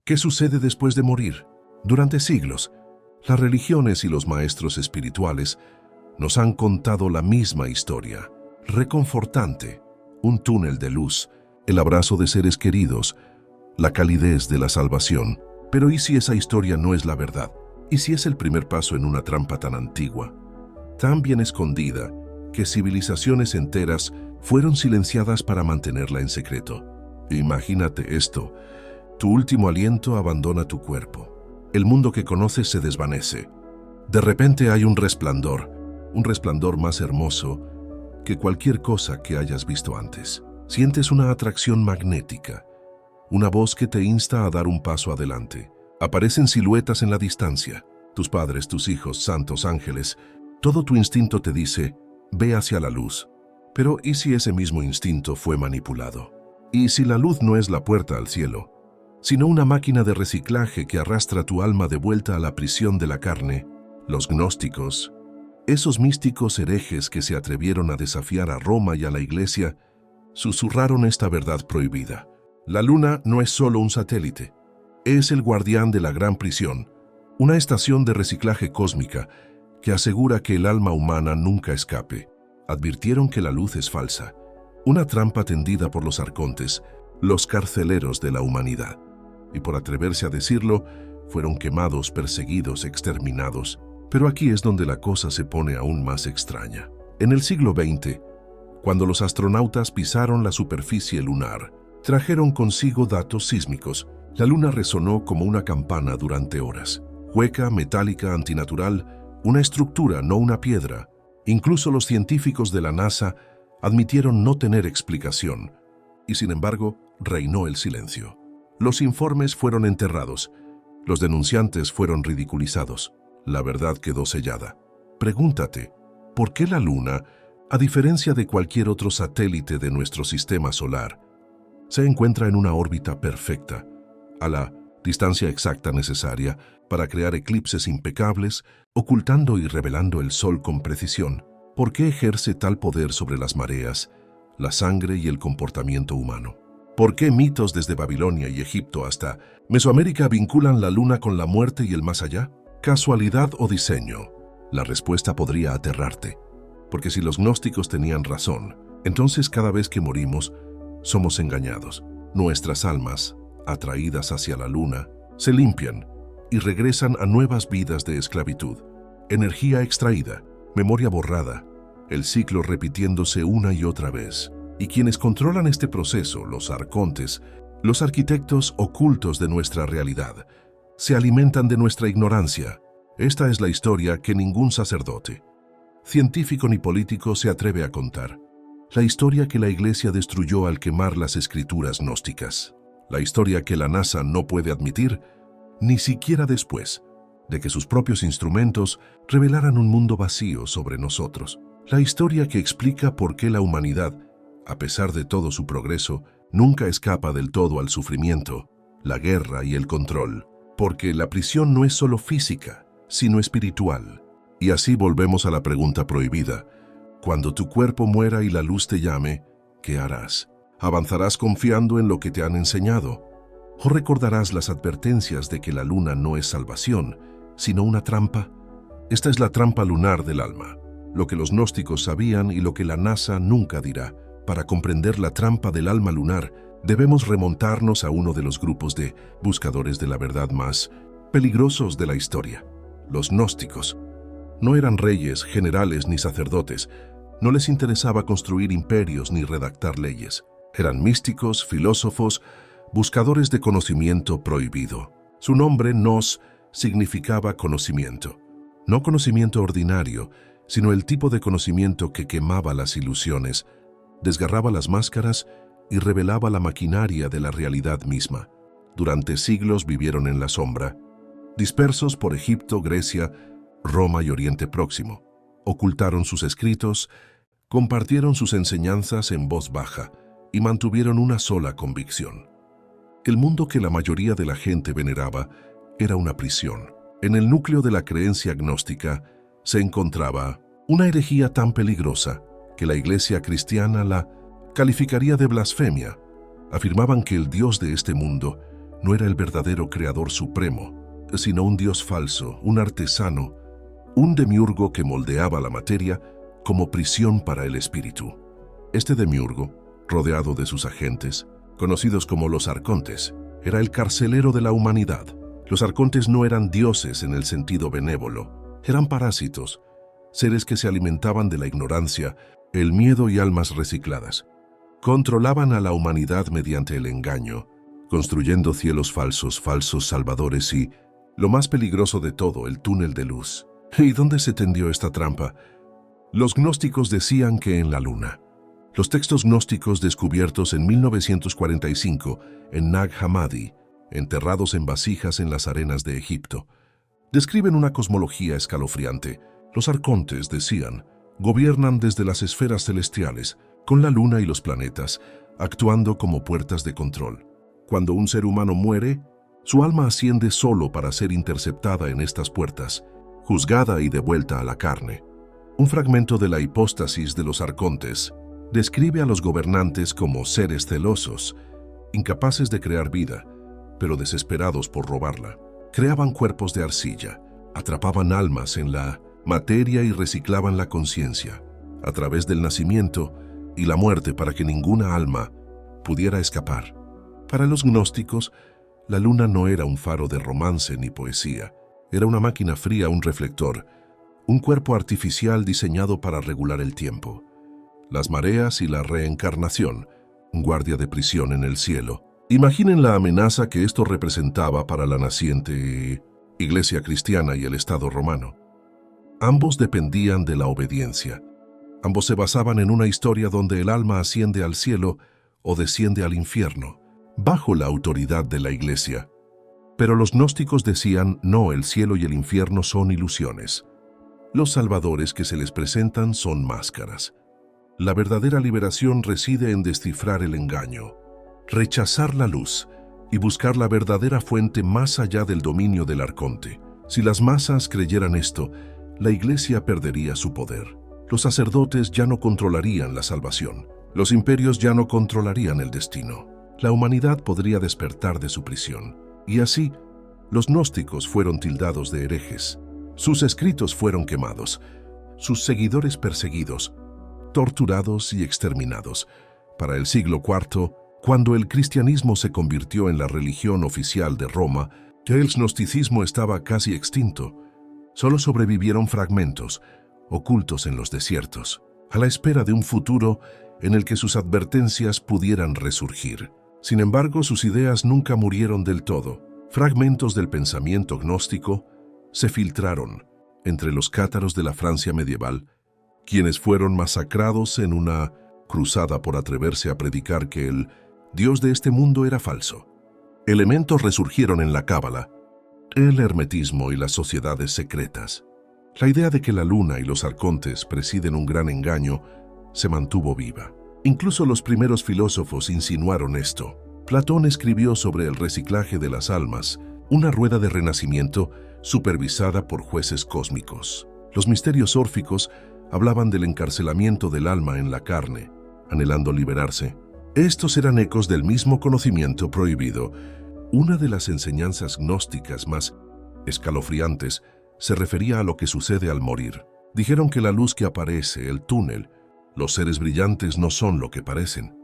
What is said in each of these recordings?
¿Qué sucede después de morir? Durante siglos, las religiones y los maestros espirituales nos han contado la misma historia, reconfortante, un túnel de luz, el abrazo de seres queridos, la calidez de la salvación. Pero ¿y si esa historia no es la verdad? ¿Y si es el primer paso en una trampa tan antigua, tan bien escondida, que civilizaciones enteras fueron silenciadas para mantenerla en secreto? Imagínate esto: tu último aliento abandona tu cuerpo. El mundo que conoces se desvanece. De repente hay un resplandor más hermoso que cualquier cosa que hayas visto antes. Sientes una atracción magnética, una voz que te insta a dar un paso adelante. Aparecen siluetas en la distancia, tus padres, tus hijos, santos, ángeles. Todo tu instinto te dice, ve hacia la luz. Pero ¿y si ese mismo instinto fue manipulado? ¿Y si la luz no es la puerta al cielo, sino una máquina de reciclaje que arrastra tu alma de vuelta a la prisión de la carne? Los gnósticos, esos místicos herejes que se atrevieron a desafiar a Roma y a la Iglesia, susurraron esta verdad prohibida. La luna no es solo un satélite, es el guardián de la gran prisión, una estación de reciclaje cósmica que asegura que el alma humana nunca escape. Advirtieron que la luz es falsa, una trampa tendida por los arcontes, los carceleros de la humanidad. Y por atreverse a decirlo, fueron quemados, perseguidos, exterminados. Pero aquí es donde la cosa se pone aún más extraña. En el siglo XX, cuando los astronautas pisaron la superficie lunar, trajeron consigo datos sísmicos. La luna resonó como una campana durante horas. Hueca, metálica, antinatural, una estructura, no una piedra. Incluso los científicos de la NASA admitieron no tener explicación. Y sin embargo, reinó el silencio. Los informes fueron enterrados. Los denunciantes fueron ridiculizados. La verdad quedó sellada. Pregúntate, ¿por qué la Luna, a diferencia de cualquier otro satélite de nuestro sistema solar, se encuentra en una órbita perfecta, a la distancia exacta necesaria para crear eclipses impecables, ocultando y revelando el Sol con precisión? ¿Por qué ejerce tal poder sobre las mareas, la sangre y el comportamiento humano? ¿Por qué mitos desde Babilonia y Egipto hasta Mesoamérica vinculan la luna con la muerte y el más allá? ¿Casualidad o diseño? La respuesta podría aterrarte, porque si los gnósticos tenían razón, entonces cada vez que morimos, somos engañados. Nuestras almas, atraídas hacia la luna, se limpian y regresan a nuevas vidas de esclavitud. Energía extraída, memoria borrada, el ciclo repitiéndose una y otra vez. Y quienes controlan este proceso, los arcontes, los arquitectos ocultos de nuestra realidad, se alimentan de nuestra ignorancia. Esta es la historia que ningún sacerdote, científico ni político se atreve a contar. La historia que la Iglesia destruyó al quemar las escrituras gnósticas. La historia que la NASA no puede admitir, ni siquiera después de que sus propios instrumentos revelaran un mundo vacío sobre nosotros. La historia que explica por qué la humanidad, a pesar de todo su progreso, nunca escapa del todo al sufrimiento, la guerra y el control. Porque la prisión no es solo física, sino espiritual. Y así volvemos a la pregunta prohibida. Cuando tu cuerpo muera y la luz te llame, ¿qué harás? ¿Avanzarás confiando en lo que te han enseñado? ¿O recordarás las advertencias de que la luna no es salvación, sino una trampa? Esta es la trampa lunar del alma, lo que los gnósticos sabían y lo que la NASA nunca dirá. Para comprender la trampa del alma lunar, debemos remontarnos a uno de los grupos de buscadores de la verdad más peligrosos de la historia, los gnósticos. No eran reyes, generales ni sacerdotes. No les interesaba construir imperios ni redactar leyes. Eran místicos, filósofos, buscadores de conocimiento prohibido. Su nombre, Gnos, significaba conocimiento. No conocimiento ordinario, sino el tipo de conocimiento que quemaba las ilusiones, desgarraba las máscaras y revelaba la maquinaria de la realidad misma. Durante siglos vivieron en la sombra, dispersos por Egipto, Grecia, Roma y Oriente Próximo. Ocultaron sus escritos, compartieron sus enseñanzas en voz baja y mantuvieron una sola convicción. El mundo que la mayoría de la gente veneraba era una prisión. En el núcleo de la creencia gnóstica se encontraba una herejía tan peligrosa que la Iglesia cristiana la calificaría de blasfemia. Afirmaban que el Dios de este mundo no era el verdadero creador supremo, sino un dios falso, un artesano, un demiurgo que moldeaba la materia como prisión para el espíritu. Este demiurgo, rodeado de sus agentes, conocidos como los arcontes, era el carcelero de la humanidad. Los arcontes no eran dioses en el sentido benévolo, eran parásitos, seres que se alimentaban de la ignorancia, el miedo y almas recicladas. Controlaban a la humanidad mediante el engaño, construyendo cielos falsos, falsos salvadores y, lo más peligroso de todo, el túnel de luz. ¿Y dónde se tendió esta trampa? Los gnósticos decían que en la luna. Los textos gnósticos descubiertos en 1945 en Nag Hammadi, enterrados en vasijas en las arenas de Egipto, describen una cosmología escalofriante. Los arcontes, decían, gobiernan desde las esferas celestiales, con la luna y los planetas, actuando como puertas de control. Cuando un ser humano muere, su alma asciende solo para ser interceptada en estas puertas, juzgada y devuelta a la carne. Un fragmento de la hipóstasis de los arcontes describe a los gobernantes como seres celosos, incapaces de crear vida, pero desesperados por robarla. Creaban cuerpos de arcilla, atrapaban almas en la materia y reciclaban la conciencia, a través del nacimiento y la muerte para que ninguna alma pudiera escapar. Para los gnósticos, la luna no era un faro de romance ni poesía, era una máquina fría, un reflector, un cuerpo artificial diseñado para regular el tiempo. Las mareas y la reencarnación, un guardia de prisión en el cielo. Imaginen la amenaza que esto representaba para la naciente Iglesia cristiana y el Estado romano. Ambos dependían de la obediencia. Ambos se basaban en una historia donde el alma asciende al cielo o desciende al infierno, bajo la autoridad de la Iglesia. Pero los gnósticos decían, no, el cielo y el infierno son ilusiones. Los salvadores que se les presentan son máscaras. La verdadera liberación reside en descifrar el engaño, rechazar la luz y buscar la verdadera fuente más allá del dominio del arconte. Si las masas creyeran esto, la Iglesia perdería su poder. Los sacerdotes ya no controlarían la salvación. Los imperios ya no controlarían el destino. La humanidad podría despertar de su prisión. Y así, los gnósticos fueron tildados de herejes. Sus escritos fueron quemados, sus seguidores perseguidos, torturados y exterminados. Para el siglo IV, cuando el cristianismo se convirtió en la religión oficial de Roma, el gnosticismo estaba casi extinto. Solo sobrevivieron fragmentos, ocultos en los desiertos, a la espera de un futuro en el que sus advertencias pudieran resurgir. Sin embargo, sus ideas nunca murieron del todo. Fragmentos del pensamiento gnóstico se filtraron entre los cátaros de la Francia medieval, quienes fueron masacrados en una cruzada por atreverse a predicar que el Dios de este mundo era falso. Elementos resurgieron en la cábala, el hermetismo y las sociedades secretas. La idea de que la luna y los arcontes presiden un gran engaño se mantuvo viva. Incluso los primeros filósofos insinuaron esto. Platón escribió sobre el reciclaje de las almas, una rueda de renacimiento supervisada por jueces cósmicos. Los misterios órficos hablaban del encarcelamiento del alma en la carne, anhelando liberarse. Estos eran ecos del mismo conocimiento prohibido. Una de las enseñanzas gnósticas más escalofriantes se refería a lo que sucede al morir. Dijeron que la luz que aparece, el túnel, los seres brillantes no son lo que parecen.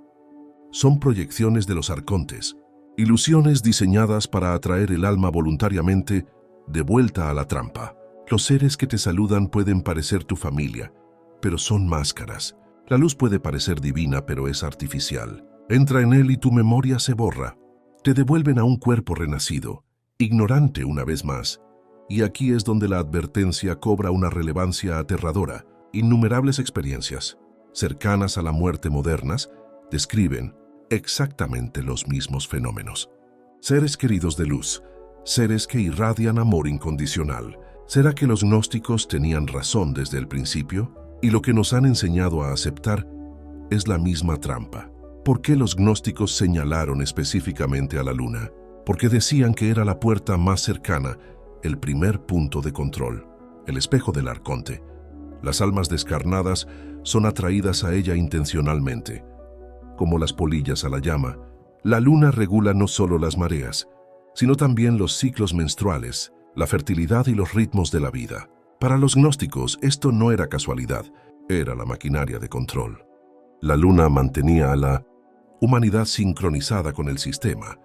Son proyecciones de los arcontes, ilusiones diseñadas para atraer el alma voluntariamente de vuelta a la trampa. Los seres que te saludan pueden parecer tu familia, pero son máscaras. La luz puede parecer divina, pero es artificial. Entra en él y tu memoria se borra. Te devuelven a un cuerpo renacido, ignorante una vez más. Y aquí es donde la advertencia cobra una relevancia aterradora. Innumerables experiencias, cercanas a la muerte modernas, describen exactamente los mismos fenómenos. Seres queridos de luz, seres que irradian amor incondicional. ¿Será que los gnósticos tenían razón desde el principio? Y lo que nos han enseñado a aceptar es la misma trampa. ¿Por qué los gnósticos señalaron específicamente a la luna? Porque decían que era la puerta más cercana, el primer punto de control, el espejo del arconte. Las almas descarnadas son atraídas a ella intencionalmente. Como las polillas a la llama, la luna regula no solo las mareas, sino también los ciclos menstruales, la fertilidad y los ritmos de la vida. Para los gnósticos esto no era casualidad, era la maquinaria de control. La luna mantenía a la humanidad sincronizada con el sistema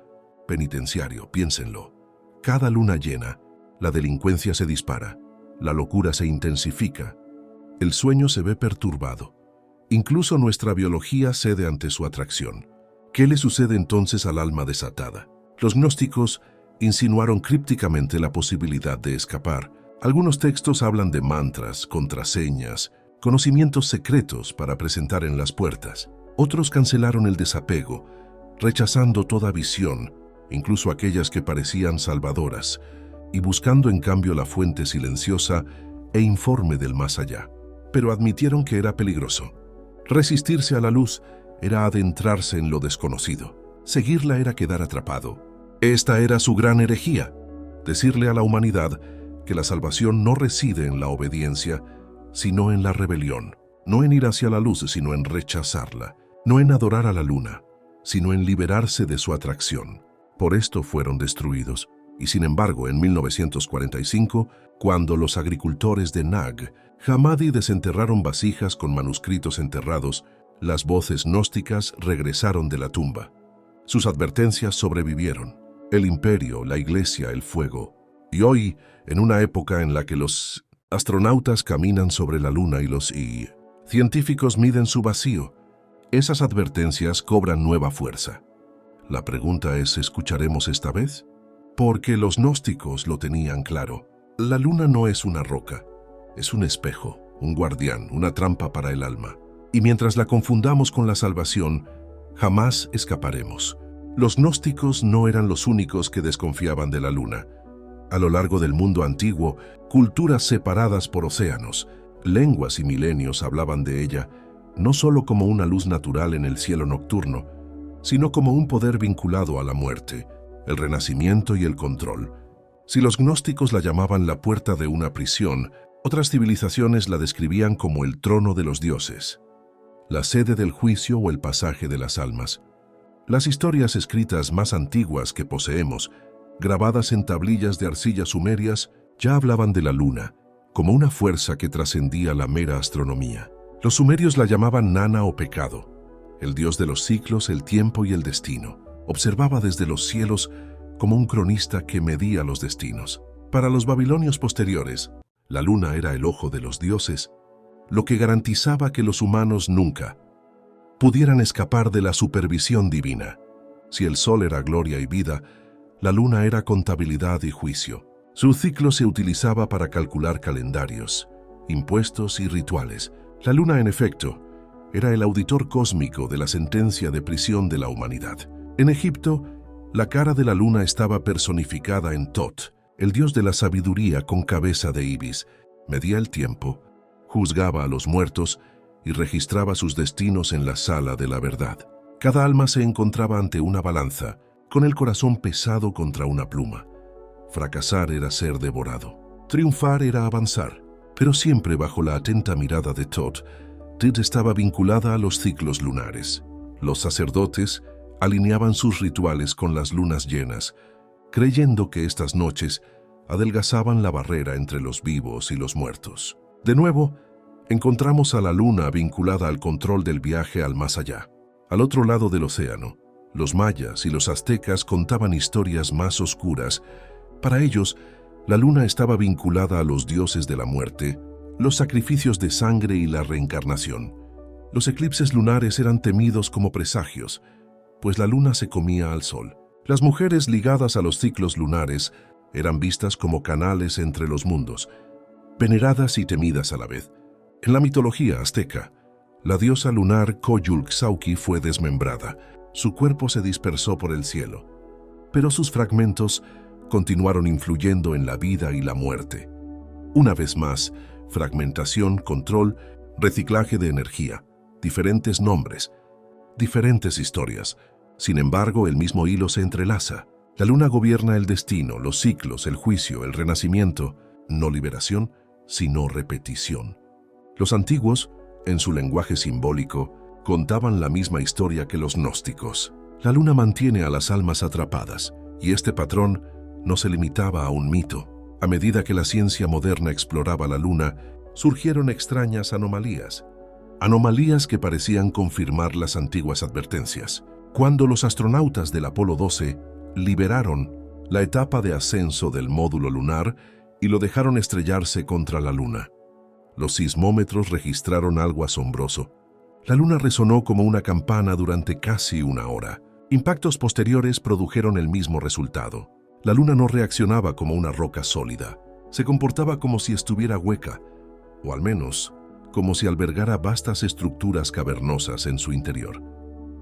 penitenciario, piénsenlo. Cada luna llena, la delincuencia se dispara, la locura se intensifica, el sueño se ve perturbado. Incluso nuestra biología cede ante su atracción. ¿Qué le sucede entonces al alma desatada? Los gnósticos insinuaron crípticamente la posibilidad de escapar. Algunos textos hablan de mantras, contraseñas, conocimientos secretos para presentar en las puertas. Otros cancelaron el desapego, rechazando toda visión, incluso aquellas que parecían salvadoras, y buscando en cambio la fuente silenciosa e informe del más allá. Pero admitieron que era peligroso. Resistirse a la luz era adentrarse en lo desconocido. Seguirla era quedar atrapado. Esta era su gran herejía, decirle a la humanidad que la salvación no reside en la obediencia, sino en la rebelión, no en ir hacia la luz, sino en rechazarla, no en adorar a la luna, sino en liberarse de su atracción. Por esto fueron destruidos. Y sin embargo, en 1945, cuando los agricultores de Nag Hammadi desenterraron vasijas con manuscritos enterrados, las voces gnósticas regresaron de la tumba. Sus advertencias sobrevivieron. El imperio, la iglesia, el fuego. Y hoy, en una época en la que los astronautas caminan sobre la luna y los científicos miden su vacío, esas advertencias cobran nueva fuerza. La pregunta es, ¿escucharemos esta vez? Porque los gnósticos lo tenían claro. La luna no es una roca, es un espejo, un guardián, una trampa para el alma. Y mientras la confundamos con la salvación, jamás escaparemos. Los gnósticos no eran los únicos que desconfiaban de la luna. A lo largo del mundo antiguo, culturas separadas por océanos, lenguas y milenios hablaban de ella, no solo como una luz natural en el cielo nocturno, sino como un poder vinculado a la muerte, el renacimiento y el control. Si los gnósticos la llamaban la puerta de una prisión, otras civilizaciones la describían como el trono de los dioses, la sede del juicio o el pasaje de las almas. Las historias escritas más antiguas que poseemos, grabadas en tablillas de arcilla sumerias, ya hablaban de la luna, como una fuerza que trascendía la mera astronomía. Los sumerios la llamaban Nana o pecado, el dios de los ciclos, el tiempo y el destino. Observaba desde los cielos como un cronista que medía los destinos. Para los babilonios posteriores, la luna era el ojo de los dioses, lo que garantizaba que los humanos nunca pudieran escapar de la supervisión divina. Si el sol era gloria y vida, la luna era contabilidad y juicio. Su ciclo se utilizaba para calcular calendarios, impuestos y rituales. La luna, en efecto, era el auditor cósmico de la sentencia de prisión de la humanidad. En Egipto, la cara de la luna estaba personificada en Tot, el dios de la sabiduría con cabeza de ibis. Medía el tiempo, juzgaba a los muertos y registraba sus destinos en la sala de la verdad. Cada alma se encontraba ante una balanza, con el corazón pesado contra una pluma. Fracasar era ser devorado. Triunfar era avanzar, pero siempre bajo la atenta mirada de Tot. Tit estaba vinculada a los ciclos lunares. Los sacerdotes alineaban sus rituales con las lunas llenas, creyendo que estas noches adelgazaban la barrera entre los vivos y los muertos. De nuevo, encontramos a la luna vinculada al control del viaje al más allá. Al otro lado del océano, los mayas y los aztecas contaban historias más oscuras. Para ellos, la luna estaba vinculada a los dioses de la muerte, los sacrificios de sangre y la reencarnación. Los eclipses lunares eran temidos como presagios, pues la luna se comía al sol. Las mujeres ligadas a los ciclos lunares eran vistas como canales entre los mundos, veneradas y temidas a la vez. En la mitología azteca, la diosa lunar Coyulxauhqui fue desmembrada. Su cuerpo se dispersó por el cielo, pero sus fragmentos continuaron influyendo en la vida y la muerte. Una vez más, fragmentación, control, reciclaje de energía, diferentes nombres, diferentes historias. Sin embargo, el mismo hilo se entrelaza. La luna gobierna el destino, los ciclos, el juicio, el renacimiento, no liberación, sino repetición. Los antiguos, en su lenguaje simbólico, contaban la misma historia que los gnósticos. La luna mantiene a las almas atrapadas, Y este patrón no se limitaba a un mito. A medida que la ciencia moderna exploraba la Luna, surgieron extrañas anomalías. Anomalías que parecían confirmar las antiguas advertencias. Cuando los astronautas del Apolo 12 liberaron la etapa de ascenso del módulo lunar y lo dejaron estrellarse contra la Luna, los sismómetros registraron algo asombroso. La Luna resonó como una campana durante casi una hora. Impactos posteriores produjeron el mismo resultado. La Luna no reaccionaba como una roca sólida. Se comportaba como si estuviera hueca, o al menos como si albergara vastas estructuras cavernosas en su interior.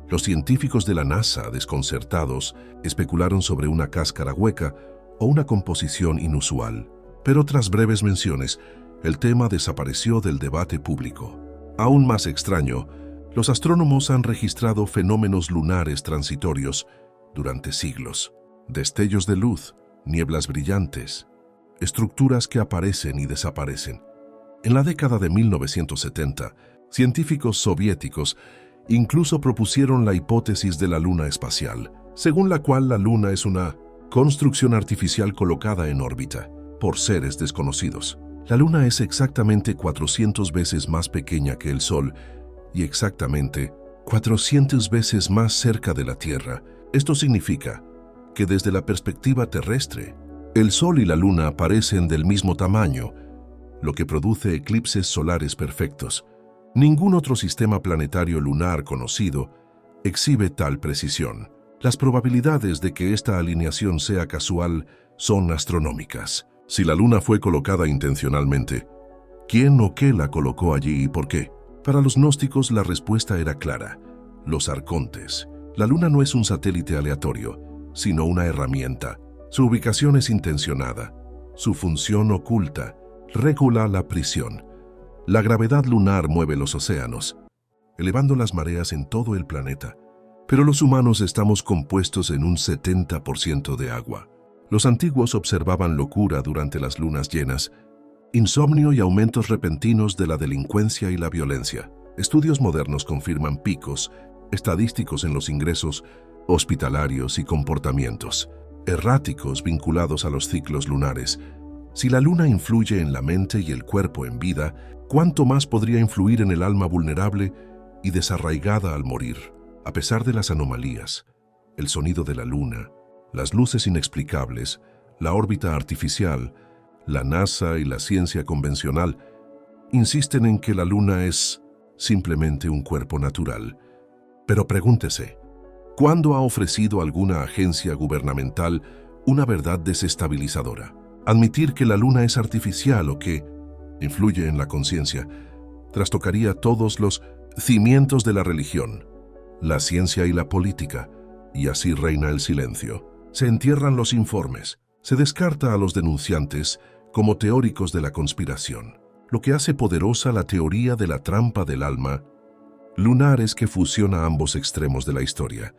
Los científicos de la NASA, desconcertados, especularon sobre una cáscara hueca o una composición inusual. Pero tras breves menciones, el tema desapareció del debate público. Aún más extraño, los astrónomos han registrado fenómenos lunares transitorios durante siglos. Destellos de luz, nieblas brillantes, estructuras que aparecen y desaparecen. En la década de 1970, científicos soviéticos incluso propusieron la hipótesis de la luna espacial, según la cual la luna es una construcción artificial colocada en órbita por seres desconocidos. La luna es exactamente 400 veces más pequeña que el Sol y exactamente 400 veces más cerca de la Tierra. Esto significa que desde la perspectiva terrestre, el Sol y la Luna parecen del mismo tamaño, lo que produce eclipses solares perfectos. Ningún otro sistema planetario lunar conocido exhibe tal precisión. Las probabilidades de que esta alineación sea casual son astronómicas. Si la Luna fue colocada intencionalmente, ¿quién o qué la colocó allí y por qué? Para los gnósticos la respuesta era clara: los arcontes. La Luna no es un satélite aleatorio, sino una herramienta. Su ubicación es intencionada. Su función oculta regula la prisión. La gravedad lunar mueve los océanos, elevando las mareas en todo el planeta. Pero los humanos estamos compuestos en un 70% de agua. Los antiguos observaban locura durante las lunas llenas, insomnio y aumentos repentinos de la delincuencia y la violencia. Estudios modernos confirman picos estadísticos en los ingresos hospitalarios y comportamientos erráticos vinculados a los ciclos lunares. Si la luna influye en la mente y el cuerpo en vida, ¿cuánto más podría influir en el alma vulnerable y desarraigada al morir? A pesar de las anomalías, el sonido de la luna, las luces inexplicables, la órbita artificial, la NASA y la ciencia convencional insisten en que la luna es simplemente un cuerpo natural. Pero pregúntese, ¿cuándo ha ofrecido alguna agencia gubernamental una verdad desestabilizadora? Admitir que la luna es artificial o que influye en la conciencia trastocaría todos los cimientos de la religión, la ciencia y la política, y así reina el silencio. Se entierran los informes, se descarta a los denunciantes como teóricos de la conspiración, lo que hace poderosa la teoría de la trampa del alma lunar es que fusiona ambos extremos de la historia.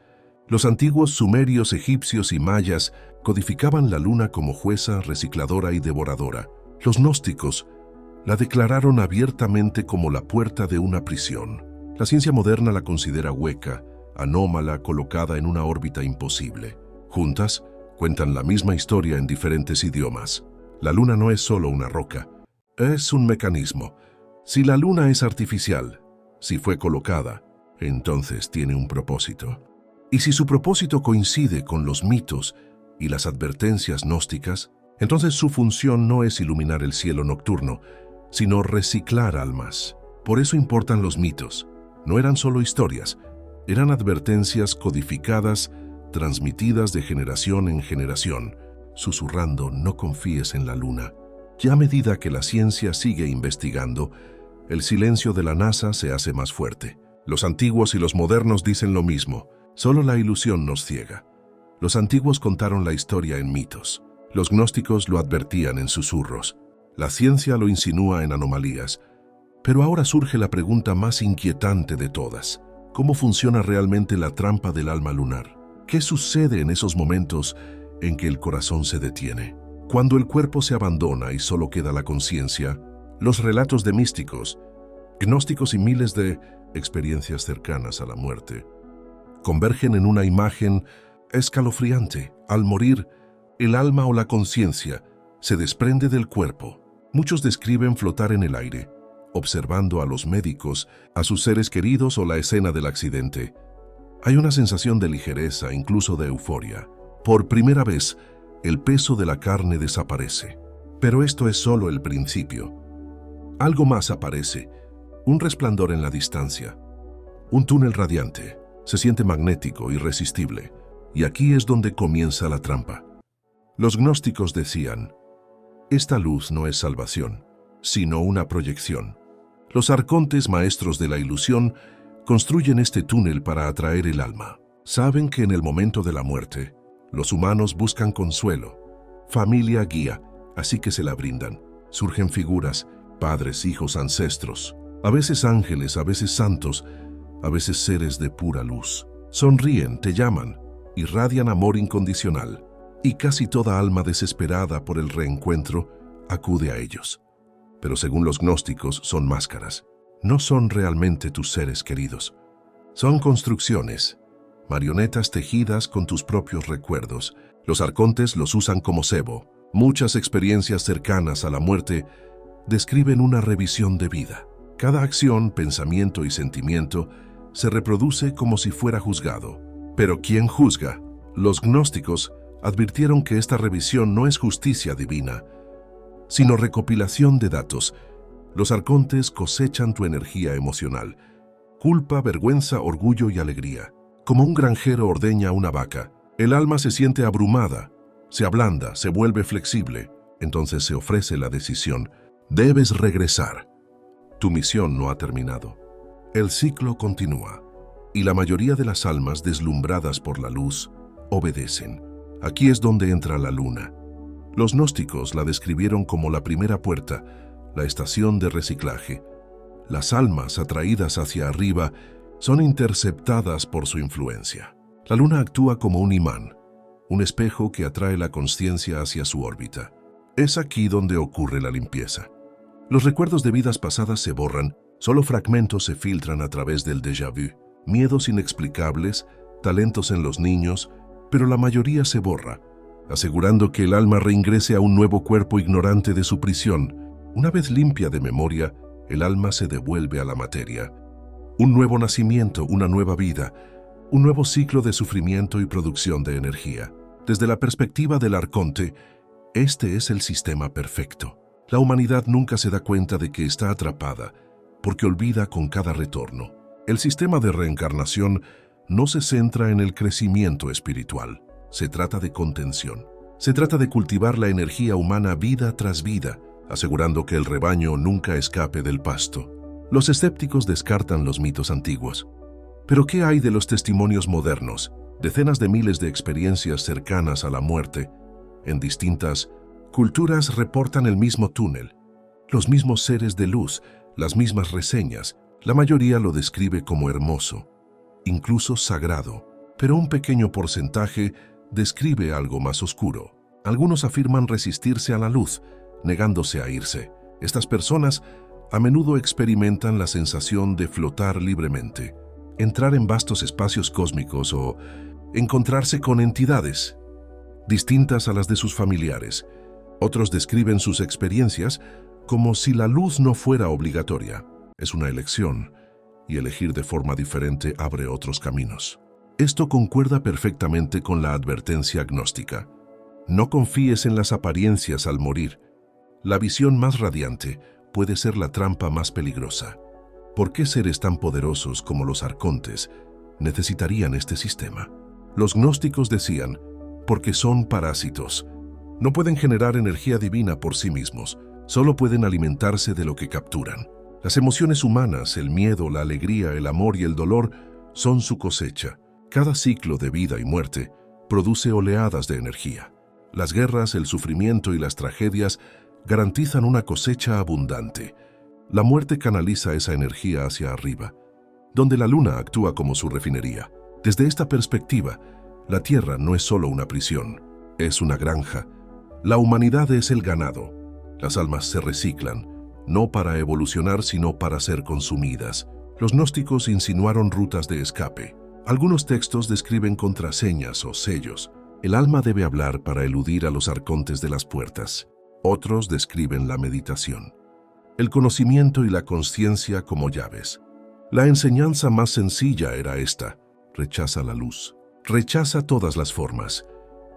Los antiguos sumerios, egipcios y mayas codificaban la luna como jueza, recicladora y devoradora. Los gnósticos la declararon abiertamente como la puerta de una prisión. La ciencia moderna la considera hueca, anómala, colocada en una órbita imposible. Juntas, cuentan la misma historia en diferentes idiomas. La luna no es solo una roca, es un mecanismo. Si la luna es artificial, si fue colocada, entonces tiene un propósito. Y si su propósito coincide con los mitos y las advertencias gnósticas, entonces su función no es iluminar el cielo nocturno, sino reciclar almas. Por eso importan los mitos. No eran solo historias, eran advertencias codificadas, transmitidas de generación en generación, susurrando: no confíes en la luna. Ya a medida que la ciencia sigue investigando, el silencio de la NASA se hace más fuerte. Los antiguos y los modernos dicen lo mismo, solo la ilusión nos ciega. Los antiguos contaron la historia en mitos. Los gnósticos lo advertían en susurros. La ciencia lo insinúa en anomalías. Pero ahora surge la pregunta más inquietante de todas. ¿Cómo funciona realmente la trampa del alma lunar? ¿Qué sucede en esos momentos en que el corazón se detiene? Cuando el cuerpo se abandona y solo queda la conciencia, los relatos de místicos, gnósticos y miles de experiencias cercanas a la muerte convergen en una imagen escalofriante. Al morir, el alma o la conciencia se desprende del cuerpo. Muchos describen flotar en el aire, observando a los médicos, a sus seres queridos o la escena del accidente. Hay una sensación de ligereza, incluso de euforia. Por primera vez, el peso de la carne desaparece. Pero esto es solo el principio. Algo más aparece, un resplandor en la distancia. Un túnel radiante, se siente magnético, irresistible. Y aquí es donde comienza la trampa. Los gnósticos decían, esta luz no es salvación, sino una proyección. Los arcontes, maestros de la ilusión, construyen este túnel para atraer el alma. Saben que en el momento de la muerte, los humanos buscan consuelo, familia, guía, así que se la brindan. Surgen figuras, padres, hijos, ancestros, a veces ángeles, a veces santos, a veces seres de pura luz. Sonríen, te llaman, irradian amor incondicional, y casi toda alma desesperada por el reencuentro acude a ellos. Pero según los gnósticos, son máscaras. No son realmente tus seres queridos. Son construcciones, marionetas tejidas con tus propios recuerdos. Los arcontes los usan como cebo. Muchas experiencias cercanas a la muerte describen una revisión de vida. Cada acción, pensamiento y sentimiento se reproduce como si fuera juzgado. Pero ¿quién juzga? Los gnósticos advirtieron que esta revisión no es justicia divina, sino recopilación de datos. Los arcontes cosechan tu energía emocional, culpa, vergüenza, orgullo y alegría. Como un granjero ordeña una vaca, el alma se siente abrumada, se ablanda, se vuelve flexible. Entonces se ofrece la decisión. Debes regresar. Tu misión no ha terminado. El ciclo continúa, y la mayoría de las almas deslumbradas por la luz obedecen. Aquí es donde entra la luna. Los gnósticos la describieron como la primera puerta, la estación de reciclaje. Las almas atraídas hacia arriba son interceptadas por su influencia. La luna actúa como un imán, un espejo que atrae la consciencia hacia su órbita. Es aquí donde ocurre la limpieza. Los recuerdos de vidas pasadas se borran, solo fragmentos se filtran a través del déjà vu. Miedos inexplicables, talentos en los niños, pero la mayoría se borra, asegurando que el alma reingrese a un nuevo cuerpo ignorante de su prisión. Una vez limpia de memoria, el alma se devuelve a la materia. Un nuevo nacimiento, una nueva vida, un nuevo ciclo de sufrimiento y producción de energía. Desde la perspectiva del arconte, este es el sistema perfecto. La humanidad nunca se da cuenta de que está atrapada, porque olvida con cada retorno. El sistema de reencarnación no se centra en el crecimiento espiritual. Se trata de contención. Se trata de cultivar la energía humana vida tras vida, asegurando que el rebaño nunca escape del pasto. Los escépticos descartan los mitos antiguos. Pero ¿qué hay de los testimonios modernos? Decenas de miles de experiencias cercanas a la muerte. En distintas culturas reportan el mismo túnel, los mismos seres de luz, las mismas reseñas. La mayoría lo describe como hermoso, incluso sagrado, pero un pequeño porcentaje describe algo más oscuro. Algunos afirman resistirse a la luz, negándose a irse. Estas personas a menudo experimentan la sensación de flotar libremente, entrar en vastos espacios cósmicos o encontrarse con entidades distintas a las de sus familiares. Otros describen sus experiencias como si la luz no fuera obligatoria. Es una elección, y elegir de forma diferente abre otros caminos. Esto concuerda perfectamente con la advertencia gnóstica. No confíes en las apariencias al morir. La visión más radiante puede ser la trampa más peligrosa. ¿Por qué seres tan poderosos como los arcontes necesitarían este sistema? Los gnósticos decían, porque son parásitos. No pueden generar energía divina por sí mismos, solo pueden alimentarse de lo que capturan. Las emociones humanas, el miedo, la alegría, el amor y el dolor son su cosecha. Cada ciclo de vida y muerte produce oleadas de energía. Las guerras, el sufrimiento y las tragedias garantizan una cosecha abundante. La muerte canaliza esa energía hacia arriba, donde la luna actúa como su refinería. Desde esta perspectiva, la Tierra no es solo una prisión, es una granja. La humanidad es el ganado. Las almas se reciclan, no para evolucionar, sino para ser consumidas. Los gnósticos insinuaron rutas de escape. Algunos textos describen contraseñas o sellos. El alma debe hablar para eludir a los arcontes de las puertas. Otros describen la meditación, el conocimiento y la consciencia como llaves. La enseñanza más sencilla era esta: rechaza la luz. Rechaza todas las formas,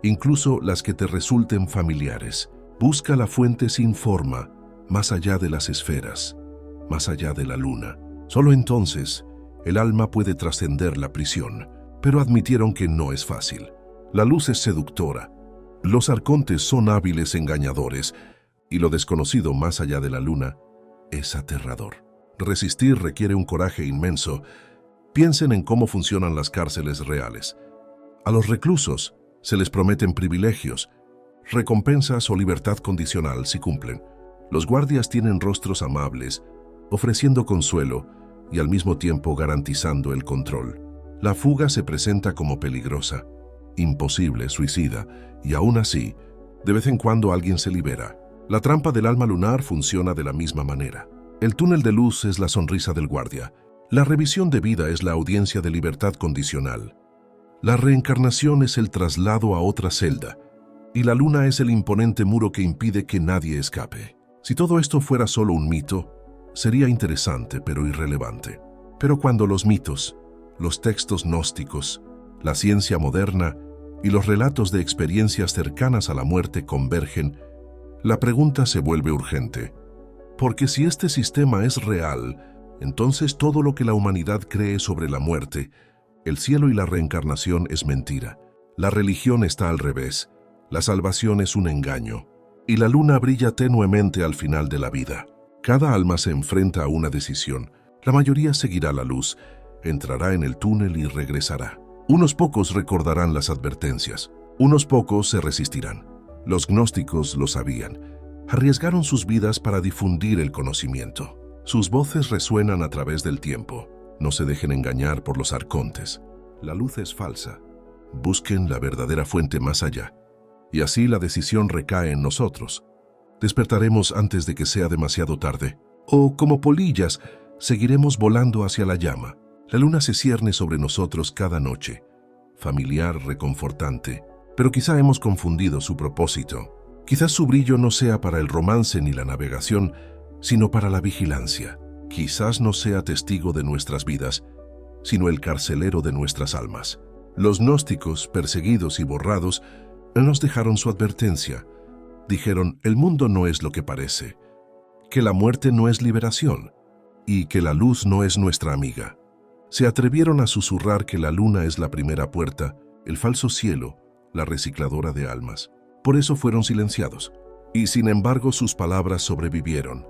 incluso las que te resulten familiares. Busca la fuente sin forma, más allá de las esferas, más allá de la luna. Solo entonces el alma puede trascender la prisión, pero admitieron que no es fácil. La luz es seductora, los arcontes son hábiles engañadores, y lo desconocido más allá de la luna es aterrador. Resistir requiere un coraje inmenso. Piensen en cómo funcionan las cárceles reales. A los reclusos se les prometen privilegios, recompensas o libertad condicional si cumplen. Los guardias tienen rostros amables, ofreciendo consuelo y al mismo tiempo garantizando el control. La fuga se presenta como peligrosa, imposible, suicida, y aún así, de vez en cuando alguien se libera. La trampa del alma lunar funciona de la misma manera. El túnel de luz es la sonrisa del guardia. La revisión de vida es la audiencia de libertad condicional. La reencarnación es el traslado a otra celda, y la luna es el imponente muro que impide que nadie escape. Si todo esto fuera solo un mito, sería interesante pero irrelevante. Pero cuando los mitos, los textos gnósticos, la ciencia moderna y los relatos de experiencias cercanas a la muerte convergen, la pregunta se vuelve urgente. Porque si este sistema es real, entonces todo lo que la humanidad cree sobre la muerte, el cielo y la reencarnación es mentira. La religión está al revés, la salvación es un engaño, y la luna brilla tenuemente al final de la vida. Cada alma se enfrenta a una decisión. La mayoría seguirá la luz, entrará en el túnel y regresará. Unos pocos recordarán las advertencias, unos pocos se resistirán. Los gnósticos lo sabían. Arriesgaron sus vidas para difundir el conocimiento. Sus voces resuenan a través del tiempo. No se dejen engañar por los arcontes. La luz es falsa. Busquen la verdadera fuente más allá. Y así la decisión recae en nosotros. Despertaremos antes de que sea demasiado tarde. O, como polillas, seguiremos volando hacia la llama. La luna se cierne sobre nosotros cada noche. Familiar, reconfortante. Pero quizá hemos confundido su propósito. Quizás su brillo no sea para el romance ni la navegación, sino para la vigilancia. Quizás no sea testigo de nuestras vidas, sino el carcelero de nuestras almas. Los gnósticos, perseguidos y borrados, nos dejaron su advertencia. Dijeron: el mundo no es lo que parece, que la muerte no es liberación y que la luz no es nuestra amiga. Se atrevieron a susurrar que la luna es la primera puerta, el falso cielo, la recicladora de almas. Por eso fueron silenciados. Y sin embargo sus palabras sobrevivieron,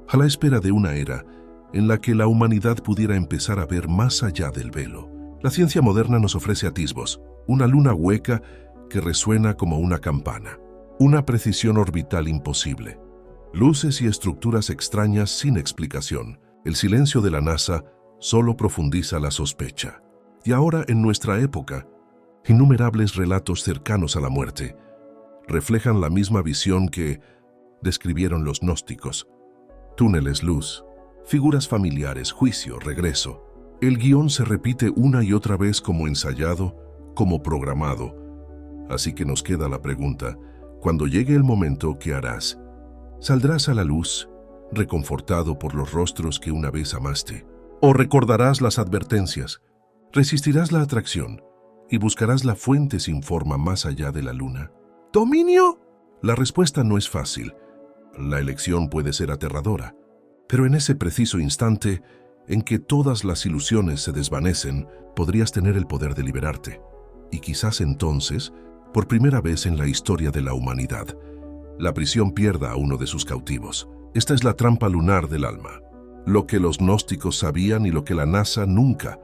a la espera de una era en la que la humanidad pudiera empezar a ver más allá del velo. La ciencia moderna nos ofrece atisbos, una luna hueca que resuena como una campana, una precisión orbital imposible, luces y estructuras extrañas sin explicación. El silencio de la NASA solo profundiza la sospecha. Y ahora, en nuestra época, innumerables relatos cercanos a la muerte reflejan la misma visión que describieron los gnósticos. Túneles, luz, figuras familiares, juicio, regreso. El guión se repite una y otra vez como ensayado, como programado. Así que nos queda la pregunta: cuando llegue el momento, ¿qué harás? ¿Saldrás a la luz, reconfortado por los rostros que una vez amaste? ¿O recordarás las advertencias? ¿Resistirás la atracción y buscarás la fuente sin forma más allá de la luna? ¿Dominio? La respuesta no es fácil. La elección puede ser aterradora. Pero en ese preciso instante en que todas las ilusiones se desvanecen, podrías tener el poder de liberarte. Y quizás entonces, por primera vez en la historia de la humanidad, la prisión pierda a uno de sus cautivos. Esta es la trampa lunar del alma. Lo que los gnósticos sabían y lo que la NASA nunca